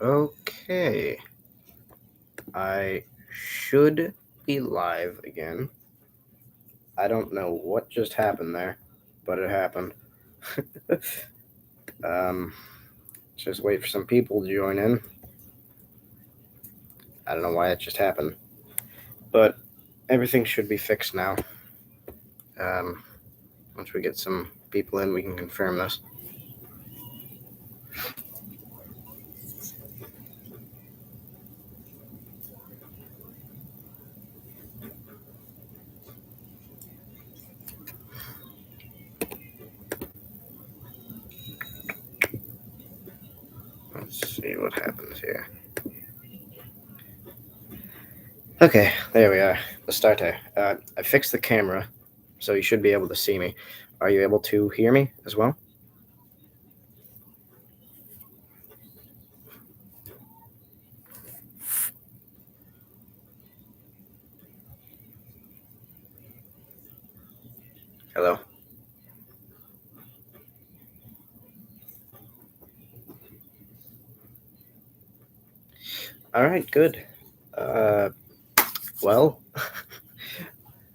Okay. I should be live again. I don't know what just happened there, but it happened. um, just wait for some people to join in. I don't know why it just happened, but everything should be fixed now. Um, once we get some people in, we can confirm this. Let's see what happens here. Okay, there we are. Let's start there. I fixed the camera, so you should be able to see me. Are you able to hear me as well? Hello? All right, good. Well,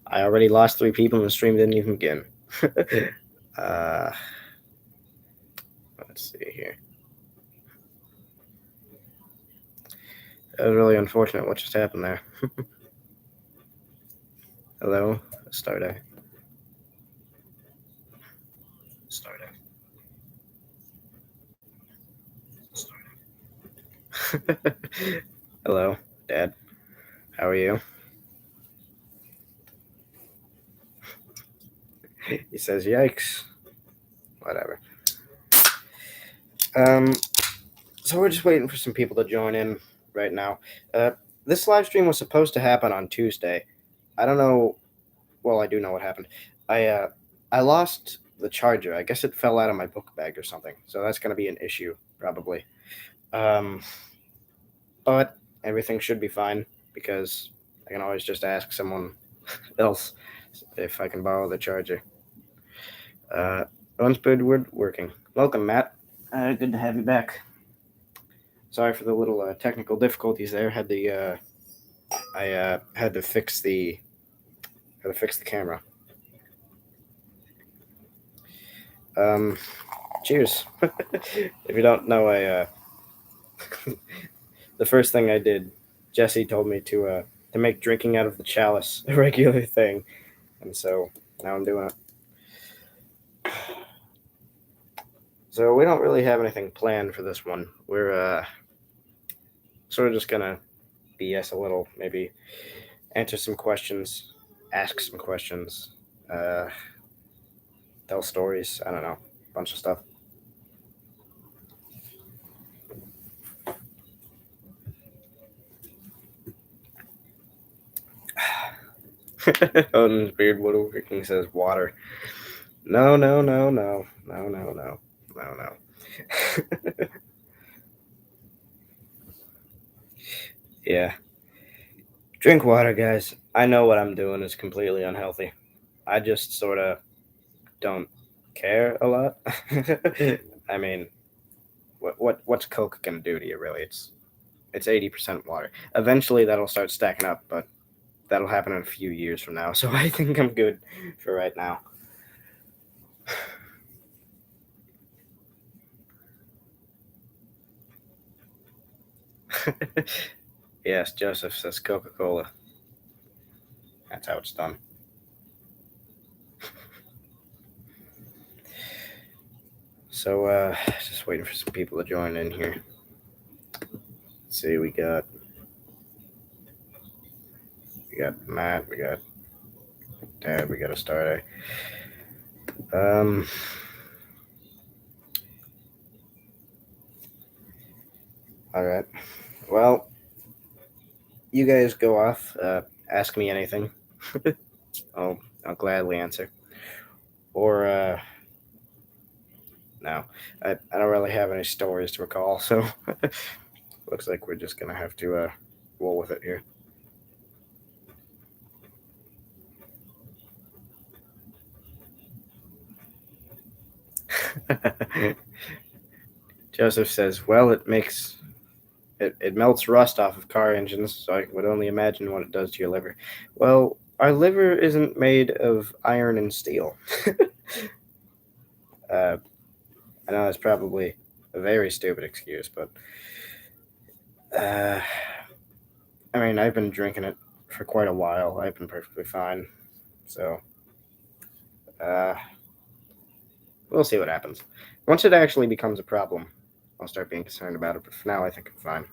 I already lost 3 people and the stream didn't even begin. uh, let's see here. That was really unfortunate what just happened there. Hello? Start a. Start a. Hello, Dad. How are you? He says, yikes. Whatever. So we're just waiting for some people to join in right now. This live stream was supposed to happen on Tuesday. I don't know. Well, I do know what happened. I lost the charger. I guess it fell out of my book bag or something. So that's going to be an issue probably. Um, but everything should be fine because I can always just ask someone else if I can borrow the charger. Unspood woodworking. Welcome, Matt. Good to have you back. Sorry for the little technical difficulties there. I had to fix the camera. Cheers. If you don't know, the first thing I did, Jesse told me to make drinking out of the chalice a regular thing, and so now I'm doing it. So we don't really have anything planned for this one. We're sort of just gonna BS a little, maybe answer some questions, ask some questions, uh, tell stories. I don't know, a bunch of stuff. Odin's beard woodworking says water. No, no, no, no, no, no, no, no, no. Yeah. Drink water, guys. I know what I'm doing is completely unhealthy. I just sort of don't care a lot. I mean, what's Coke gonna do to you? Really, it's 80% water. Eventually, that'll start stacking up, but that'll happen in a few years from now. So I think I'm good for right now. Yes, Joseph says Coca-Cola. That's how it's done. So, just waiting for some people to join in here. Let's see, we got Matt, we got Dad, we got a starter. All right. Well, you guys go off. Ask me anything. I'll gladly answer. Or no, I don't really have any stories to recall, so looks like we're just gonna have to roll with it here. Joseph says, "Well, it makes It melts rust off of car engines, so I would only imagine what it does to your liver. Well, our liver isn't made of iron and steel. uh, I know that's probably a very stupid excuse, but uh, I mean, I've been drinking it for quite a while. I've been perfectly fine. So, uh, we'll see what happens. Once it actually becomes a problem, I'll start being concerned about it. But for now, I think I'm fine.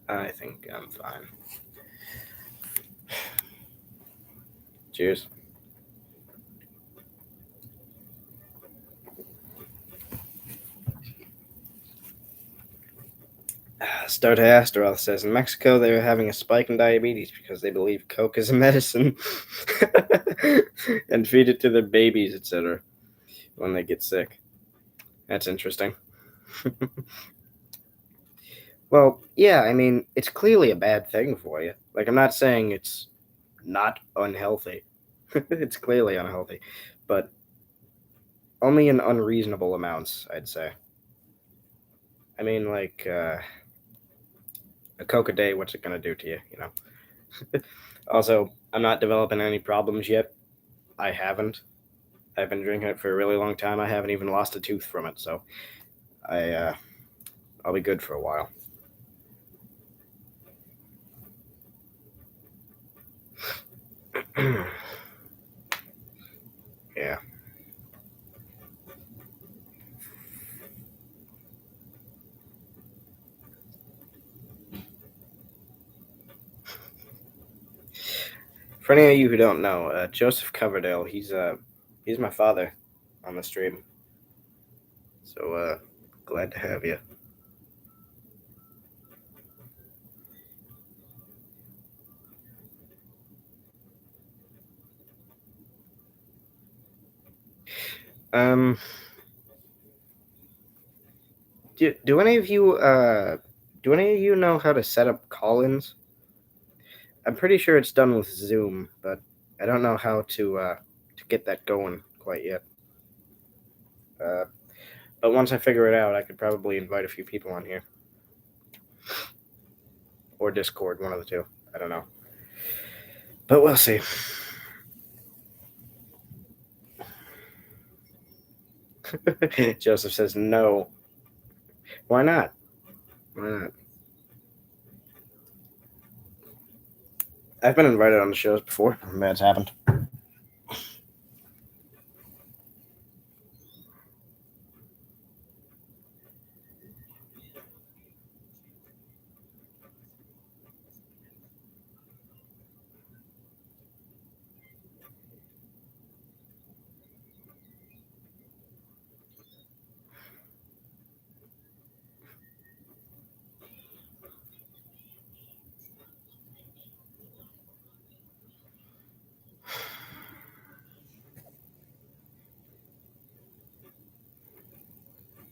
I think I'm fine. Cheers. Starter Astaroth says in Mexico they are having a spike in diabetes because they believe Coke is a medicine and feed it to their babies, etc. when they get sick. That's interesting. Well, yeah, I mean, it's clearly a bad thing for you. Like, I'm not saying it's not unhealthy. It's clearly unhealthy, but only in unreasonable amounts, I'd say. I mean, like, a Coke a day, what's it going to do to you, you know? Also, I'm not developing any problems yet. I haven't. I've been drinking it for a really long time. I haven't even lost a tooth from it, so I'll be good for a while. Yeah. For any of you who don't know, Joseph Coverdale, he's my father on the stream. So glad to have you. Um, do any of you know how to set up call-ins? I'm pretty sure it's done with Zoom, but I don't know how to get that going quite yet. Uh, but once I figure it out, I could probably invite a few people on here or Discord, one of the two. I don't know, but we'll see. Joseph says no. Why not? Why not? I've been invited on the shows before. That's happened.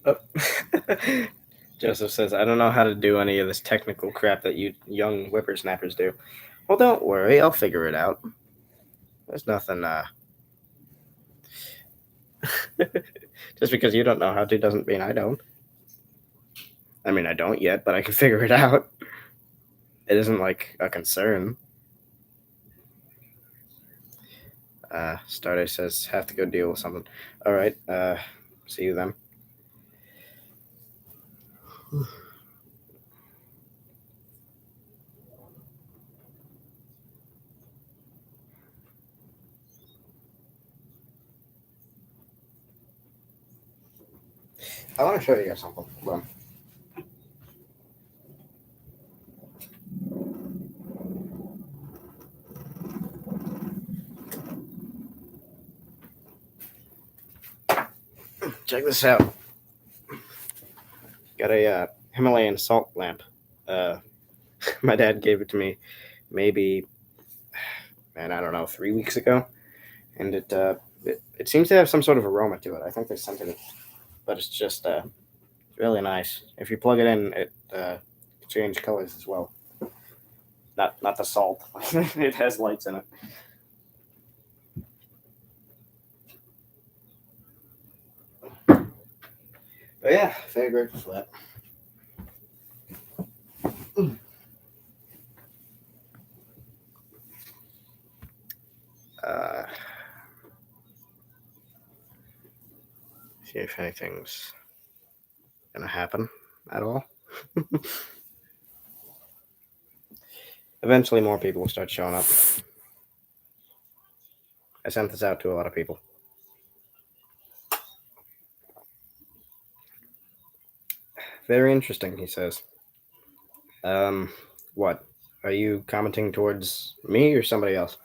Oh. Joseph says, I don't know how to do any of this technical crap that you young whippersnappers do. Well, don't worry. I'll figure it out. There's nothing. Just because you don't know how to doesn't mean I don't. I mean, I don't yet, but I can figure it out. It isn't like a concern. Stardust says, have to go deal with something. All right. See you then. I want to show you guys something. Hold on. Check this out. Got a Himalayan salt lamp. My dad gave it to me maybe, man, I don't know, 3 weeks ago, and it seems to have some sort of aroma to it. I think there's something, but it's just really nice. If you plug it in, it change colors as well. Not the salt. It has lights in it. But yeah, very grateful for that. if anything's gonna happen at all. Eventually, more people will start showing up. I sent this out to a lot of people. Very interesting, he says. What? Are you commenting towards me or somebody else?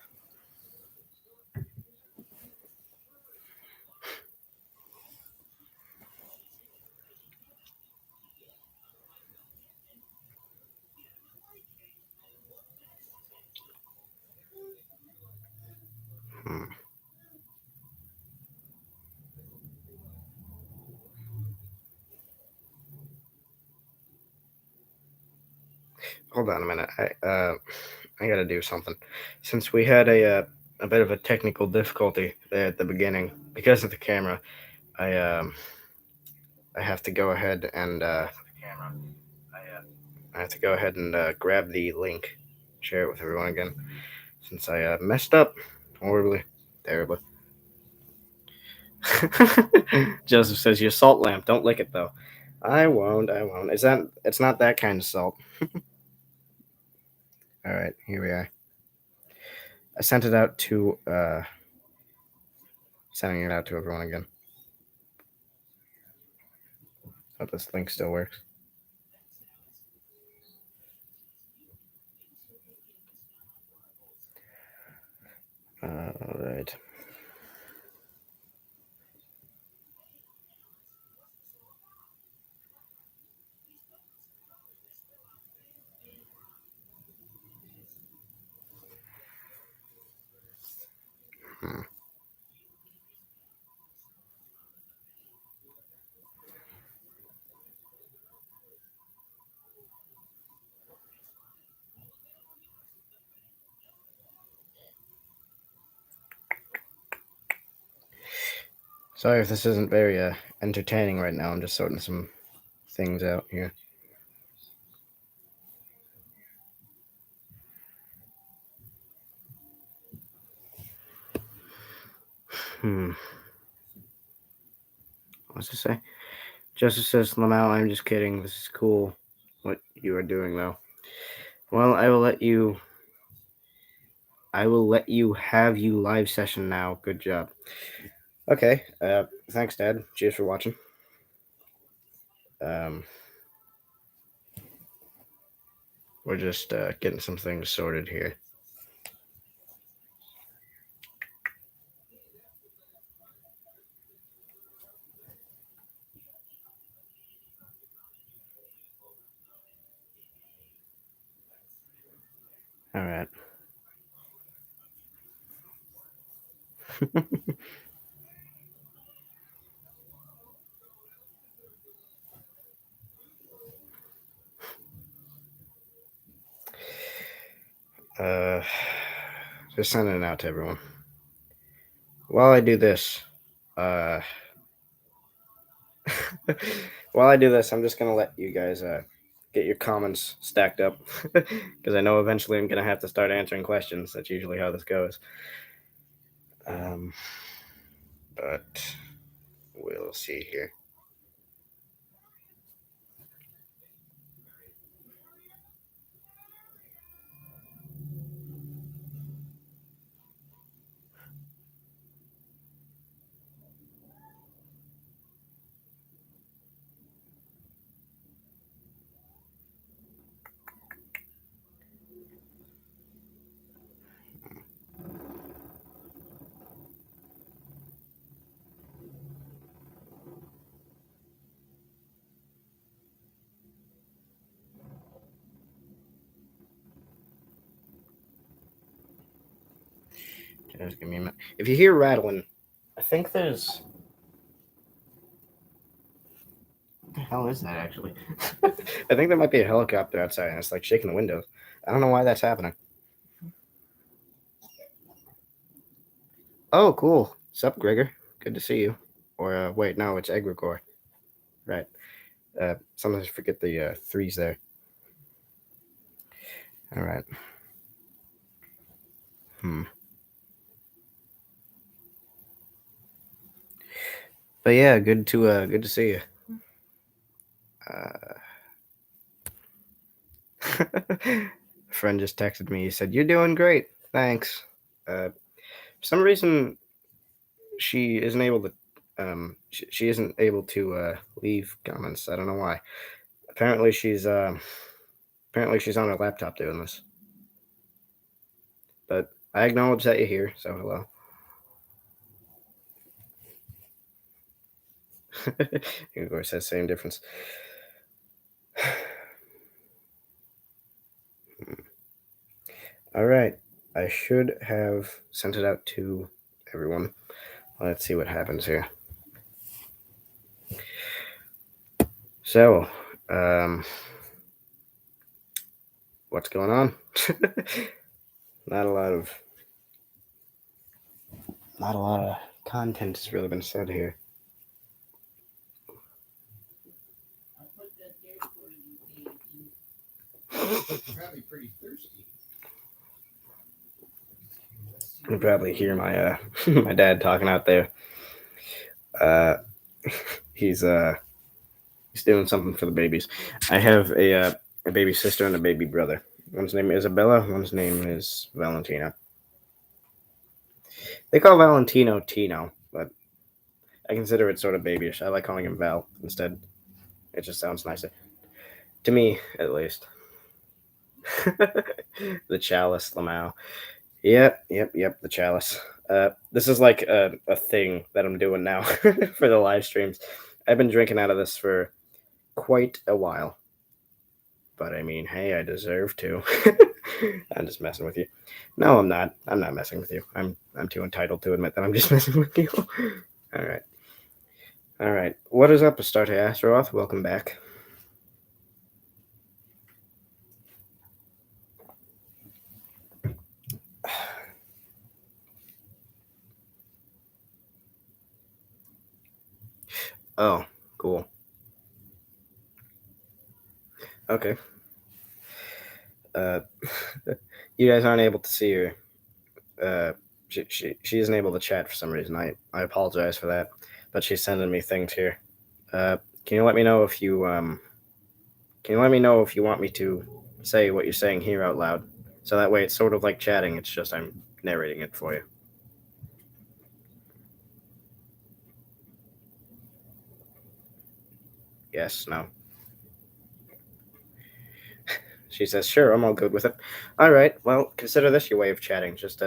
Hmm. Hold on a minute. I gotta do something. Since we had a bit of a technical difficulty there at the beginning because of the camera, I I have to go ahead and I have to go ahead and grab the link, share it with everyone again, since I messed up horribly, terribly. Joseph says your salt lamp. Don't lick it though. I won't. I won't. Is that? It's not that kind of salt. All right, here we are. I sent it out to sending it out to everyone again. Hope this link still works. All right. Hmm. Sorry if this isn't very entertaining right now. I'm just sorting some things out here. Hmm. What's it say? Joseph says, Lamau, I'm just kidding. This is cool. What you are doing though. Well, I will let you. I will let you have you live session now. Good job. Okay. Thanks, Dad. Cheers for watching. Um, we're just getting some things sorted here. All right. uh, just sending it out to everyone. While I do this, uh, while I do this, I'm just gonna let you guys get your comments stacked up because I know eventually I'm gonna have to start answering questions. That's usually how this goes. Um, but we'll see here. Just give me a minute. If you hear rattling, I think there's. What the hell is that actually? I think there might be a helicopter outside and it's like shaking the windows. I don't know why that's happening. Oh, cool. Sup, Gregor? Good to see you. Or wait, no, it's Egregor. Right. Sometimes I forget the threes there. All right. Hmm. But yeah, good to see you. A friend just texted me. He said, "You're doing great. Thanks." For some reason, she isn't able to. She isn't able to leave comments. I don't know why. Apparently, she's on her laptop doing this. But I acknowledge that you're here, so hello. Of course, that same difference. All right, I should have sent it out to everyone. Let's see what happens here. So, what's going on? Not a lot of content has really been said here. Probably pretty thirsty. You can probably hear my my dad talking out there. Uh, he's doing something for the babies. I have a baby sister and a baby brother. One's name is Isabella. One's name is Valentina. They call Valentino Tino, but I consider it sort of babyish. I like calling him Val instead. It just sounds nicer to me, at least. The chalice, Lamau. Yep. The chalice. This is like a thing that I'm doing now for the live streams. I've been drinking out of this for quite a while. But I mean, hey, I deserve to. I'm just messing with you. No, I'm not. I'm not messing with you. I'm too entitled to admit that I'm just messing with you. All right. All right. What is up, Astarte Astaroth? Welcome back. Oh, cool. Okay. Uh, you guys aren't able to see her. She isn't able to chat for some reason. I apologize for that, but she's sending me things here. Can you let me know if you want me to say what you're saying here out loud, so that way it's sort of like chatting. It's just I'm narrating it for you. Yes, no. She says, "Sure, I'm all good with it." All right. Well, consider this your way of chatting. Just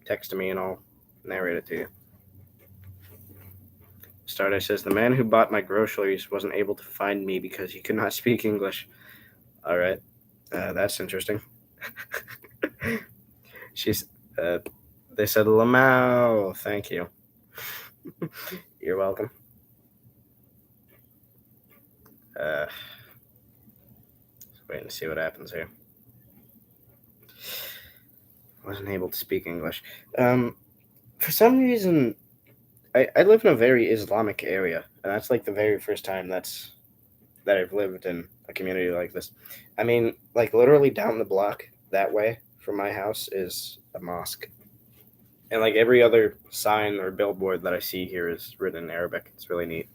text to me and I'll narrate it to you. Stardust says, "The man who bought my groceries wasn't able to find me because he could not speak English." All right. That's interesting. She's. They said, "Lamau." Thank you. You're welcome. Just waiting to see what happens here. Wasn't able to speak English. For some reason, I live in a very Islamic area, and that's like the very first time that I've lived in a community like this. I mean, like literally down the block that way from my house is a mosque. And like every other sign or billboard that I see here is written in Arabic. It's really neat.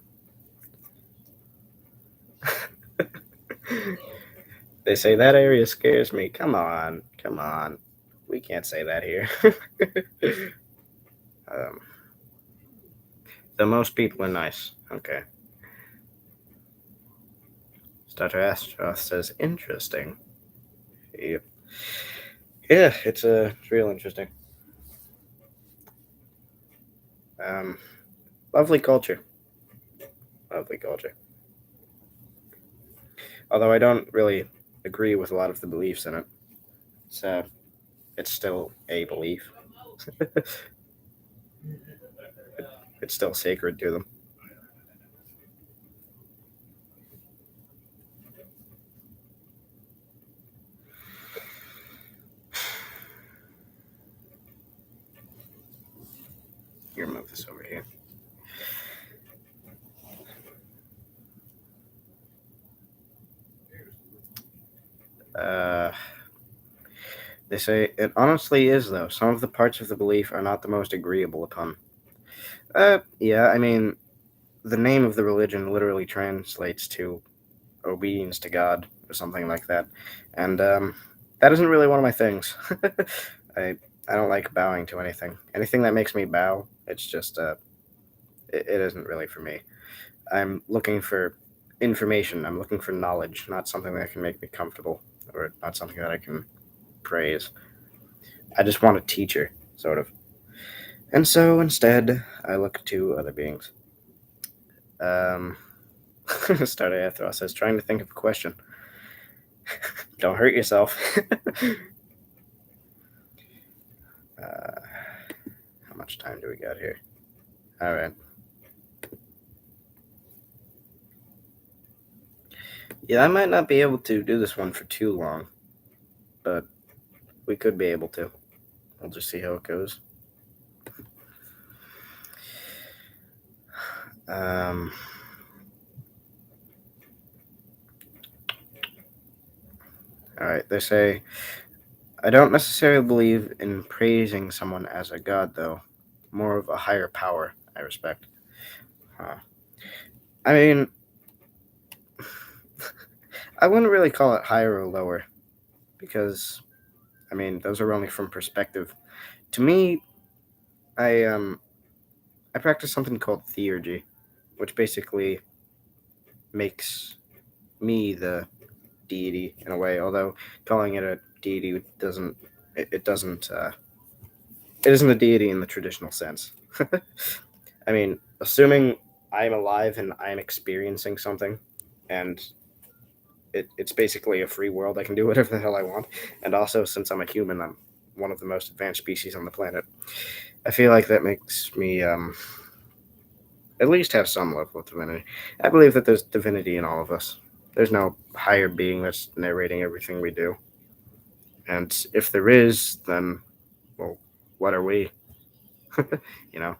They say that area scares me. Come on, come on. We can't say that here. um, the most people are nice. Okay. Starter Astroth says interesting. Yep. Yeah, it's real interesting. Um, lovely culture. Lovely culture. Although I don't really agree with a lot of the beliefs in it. So it's still a belief. It's still sacred to them. Here, move this over here. Uh, they say it honestly is, though. Some of the parts of the belief are not the most agreeable upon. Yeah, I mean, the name of the religion literally translates to obedience to God or something like that, and that isn't really one of my things. I I don't like bowing to anything. Anything that makes me bow, it's just it isn't really for me. I'm looking for information. I'm looking for knowledge, not something that can make me comfortable or not something that I can praise. I just want a teacher, sort of. And so instead, I look to other beings. Um, Started after us. I was trying to think of a question. Don't hurt yourself. How much time do we got here? All right. Yeah, I might not be able to do this one for too long, but we could be able to. We'll just see how it goes. Um, all right. They say, I don't necessarily believe in praising someone as a god, though. More of a higher power I respect. Huh. I mean, I wouldn't really call it higher or lower because, I mean, those are only from perspective. To me, I um I practice something called theurgy, which basically makes me the deity in a way. Although calling it a deity doesn't it doesn't it isn't a deity in the traditional sense. I mean, assuming I'm alive and I'm experiencing something, and it's basically a free world. I can do whatever the hell I want. And also, since I'm a human, I'm one of the most advanced species on the planet. I feel like that makes me at least have some level of divinity. I believe that there's divinity in all of us. There's no higher being that's narrating everything we do. And if there is, then, well, what are we? you know?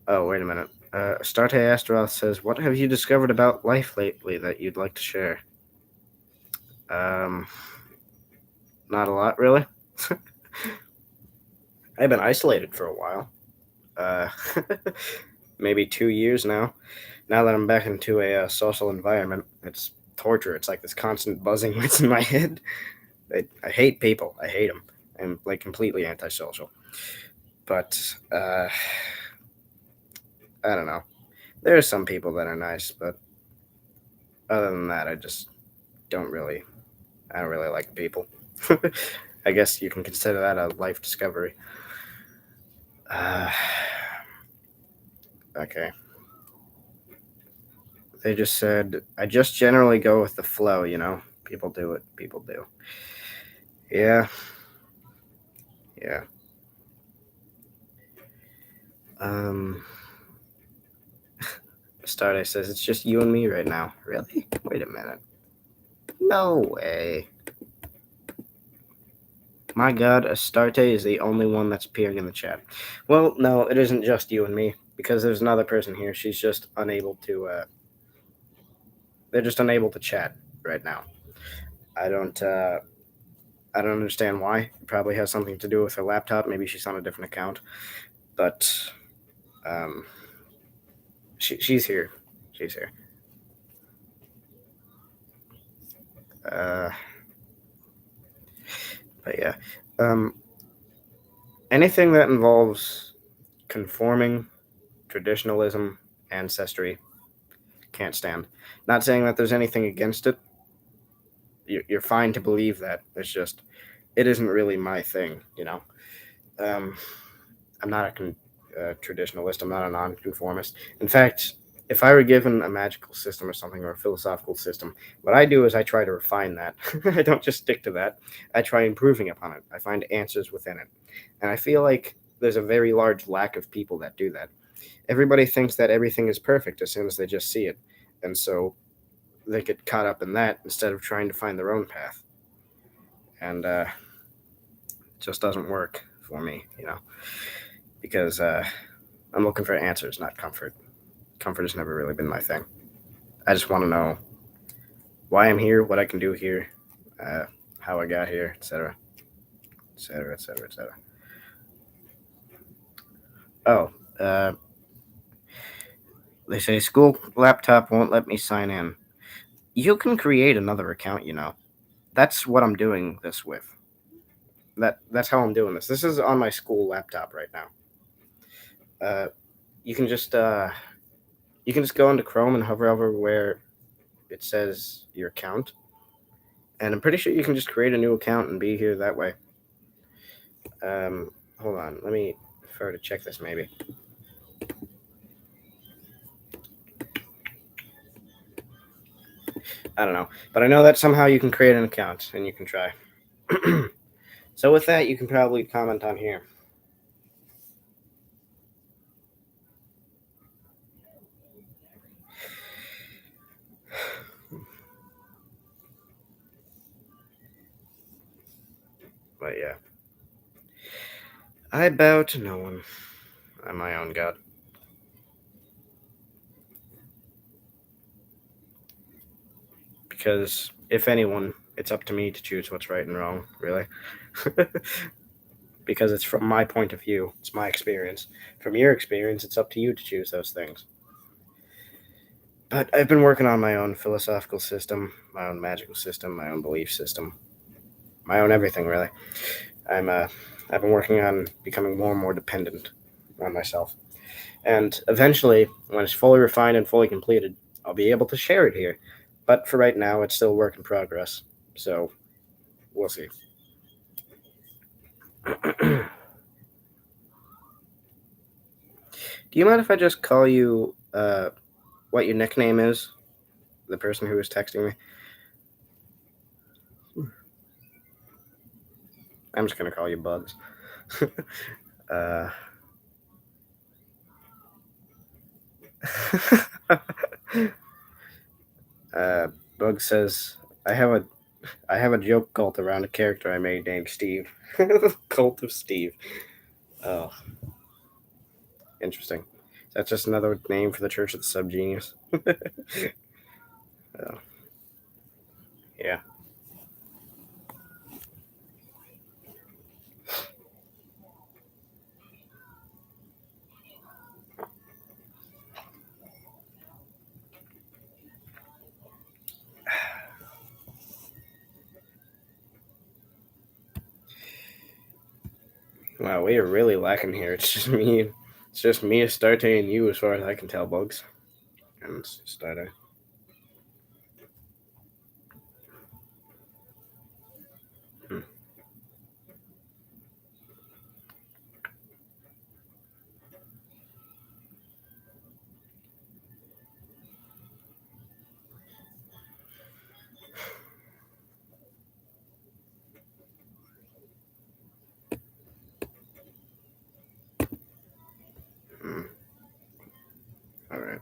Oh, wait a minute. Astarte Astaroth says, what have you discovered about life lately that you'd like to share? Um, Not a lot, really. I've been isolated for a while. Uh, Maybe 2 years now. Now that I'm back into a social environment, it's torture. It's like this constant buzzing that's in my head. I hate people. I hate them. I'm like completely antisocial. But I don't know. There are some people that are nice, but other than that, I just don't really. I don't really like people. I guess you can consider that a life discovery. Uh, okay. They just said, I just generally go with the flow, you know? People do it. People do. Yeah. Yeah. Um, Stardate says, it's just you and me right now. Really? Wait a minute. No way. My god, Astarte is the only one that's appearing in the chat. Well, no, it isn't just you and me, because there's another person here. She's just unable to, they're just unable to chat right now. I don't, uh, I don't understand why. It probably has something to do with her laptop. Maybe she's on a different account. But, um, she's here. She's here. Uh, but yeah. Um, Anything that involves conforming, traditionalism, ancestry, can't stand. Not saying that there's anything against it. You're fine to believe that. It's just, it isn't really my thing, you know? Um, I'm not a traditionalist. I'm not a nonconformist. In fact, if I were given a magical system or something or a philosophical system, what I do is I try to refine that. I don't just stick to that. I try improving upon it. I find answers within it. And I feel like there's a very large lack of people that do that. Everybody thinks that everything is perfect as soon as they just see it. And so they get caught up in that instead of trying to find their own path. And it just doesn't work for me, you know, because I'm looking for answers, not comfort. Comfort has never really been my thing. I just want to know why I'm here, what I can do here, uh, how I got here, etc., etc., etc., etc. Oh, uh, They say school laptop won't let me sign in. You can create another account, you know. That's what I'm doing this with. That's how I'm doing this. This is on my school laptop right now. Uh, you can just go into Chrome and hover over where it says your account, and I'm pretty sure you can just create a new account and be here that way. Hold on, let me prefer to check this maybe. I don't know, but I know that somehow you can create an account and you can try. So with that, you can probably comment on here. But yeah, I bow to no one. I'm my own god. Because if anyone, it's up to me to choose what's right and wrong, really. Because it's from my point of view, it's my experience. From your experience, it's up to you to choose those things. But I've been working on my own philosophical system, my own magical system, my own belief system, my own everything, really. I've been working on becoming more and more dependent on myself. And eventually, when it's fully refined and fully completed, I'll be able to share it here. But for right now, it's still a work in progress. So we'll see. Do you mind if I just call you what your nickname is? The person who was texting me? I'm just going to call you Bugs. uh, Bugs says, I have a I have a joke cult around a character I made named Steve. Cult of Steve. Oh, interesting. That's just another name for the Church of the Subgenius. Oh, yeah. Wow, we are really lacking here. It's just me. It's just me, Astarte, and you, as far as I can tell, Bugs. And Astarte. Hmm. Hmm. All right.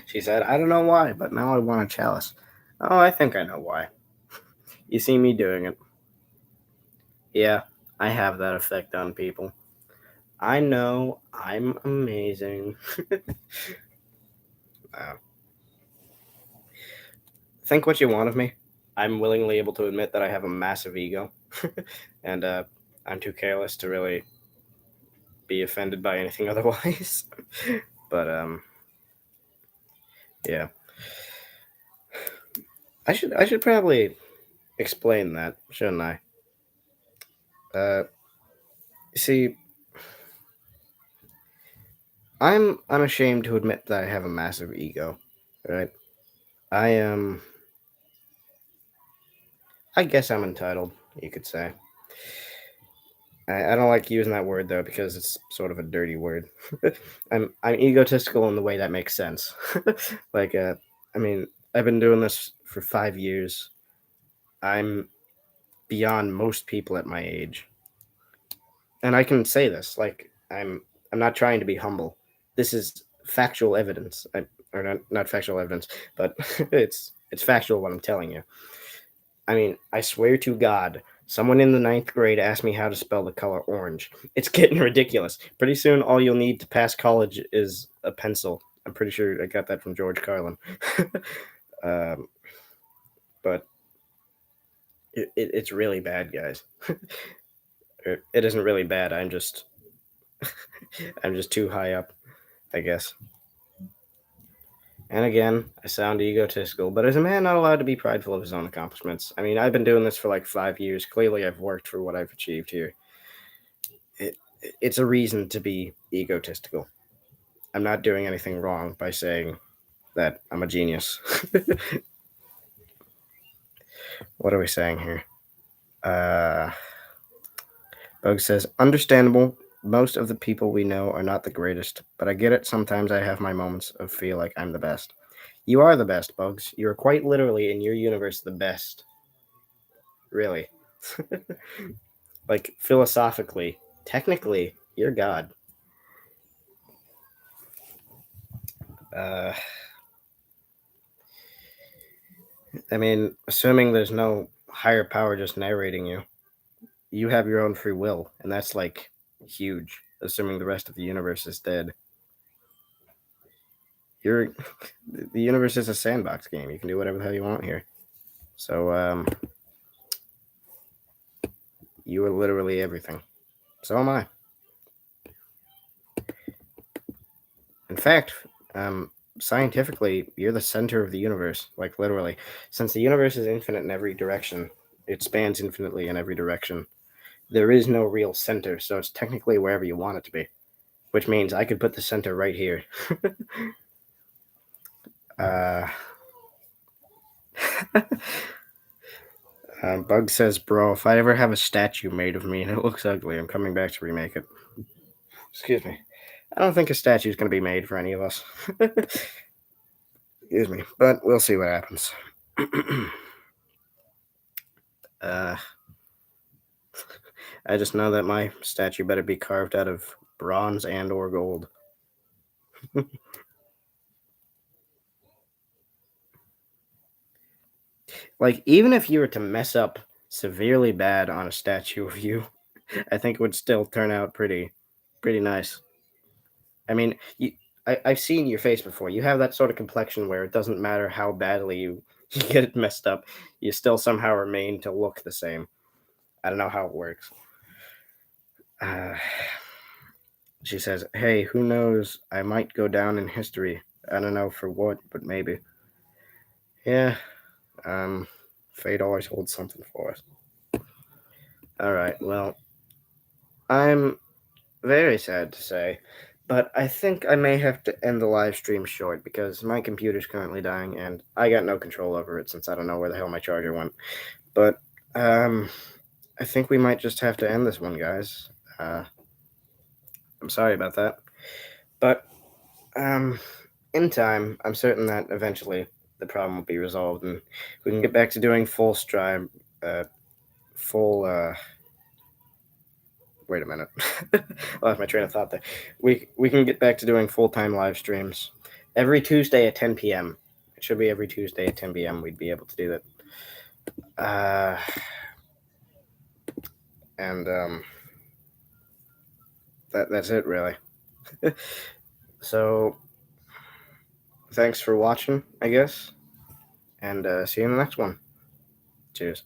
She said, I don't know why, but now I want a chalice. Oh, I think I know why. You see me doing it. Yeah, I have that effect on people. I know I'm amazing. uh, think what you want of me. I'm willingly able to admit that I have a massive ego. And I'm too careless to really be offended by anything otherwise. But yeah. I should probably explain that, shouldn't I? Uh, see, I'm ashamed to admit that I have a massive ego, right? I am. I guess I'm entitled, you could say. I don't like using that word though because it's sort of a dirty word. I'm egotistical in the way that makes sense. like I mean, I've been doing this for 5 years. I'm beyond most people at my age, and I can say this. Like I'm not trying to be humble. This is factual evidence. Or not factual evidence, but it's factual what I'm telling you. I mean, I swear to God, someone in the ninth grade asked me how to spell the color orange. It's getting ridiculous. Pretty soon, all you'll need to pass college is a pencil. I'm pretty sure I got that from George Carlin. But it's really bad, guys. It isn't really bad. I'm just I'm just too high up, I guess. And again, I sound egotistical, but is a man not allowed to be prideful of his own accomplishments? I mean, I've been doing this for like 5 years. Clearly, I've worked for what I've achieved here. It's a reason to be egotistical. I'm not doing anything wrong by saying that I'm a genius. What are we saying here? Bug says, understandable. Most of the people we know are not the greatest, but I get it. Sometimes I have my moments of feel like I'm the best. You are the best, Bugs. You are quite literally in your universe the best. Really. Like, philosophically, technically, you're God. Uh, I mean, assuming there's no higher power just narrating you, you have your own free will, and that's like huge, assuming the rest of the universe is dead. You're the universe is a sandbox game. You can do whatever the hell you want here. So you are literally everything. So am I. In fact, scientifically, you're the center of the universe, like literally. Since the universe is infinite in every direction, it spans infinitely in every direction. There is no real center, so it's technically wherever you want it to be, which means I could put the center right here. uh, Bug says, bro, if I ever have a statue made of me and it looks ugly, I'm coming back to remake it. Excuse me. I don't think a statue is going to be made for any of us. Excuse me. But we'll see what happens. I just know that my statue better be carved out of bronze and or gold. Like, even if you were to mess up severely bad on a statue of you, I think it would still turn out pretty nice. I mean, I've seen your face before. You have that sort of complexion where it doesn't matter how badly you get it messed up, you still somehow remain to look the same. I don't know how it works. She says, hey, who knows? I might go down in history. I don't know for what, but maybe. Yeah, fate always holds something for us. All right, well, I'm very sad to say, but I think I may have to end the live stream short because my computer's currently dying and I got no control over it since I don't know where the hell my charger went. But I think we might just have to end this one, guys. I'm sorry about that, but in time, I'm certain that eventually the problem will be resolved and we can get back to doing full stream, full. Wait a minute. I lost my train of thought there. We can get back to doing full-time live streams every Tuesday at 10 p.m. It should be every Tuesday at 10 p.m. We'd be able to do that. And that's it, really. So thanks for watching, I guess, and see you in the next one. Cheers.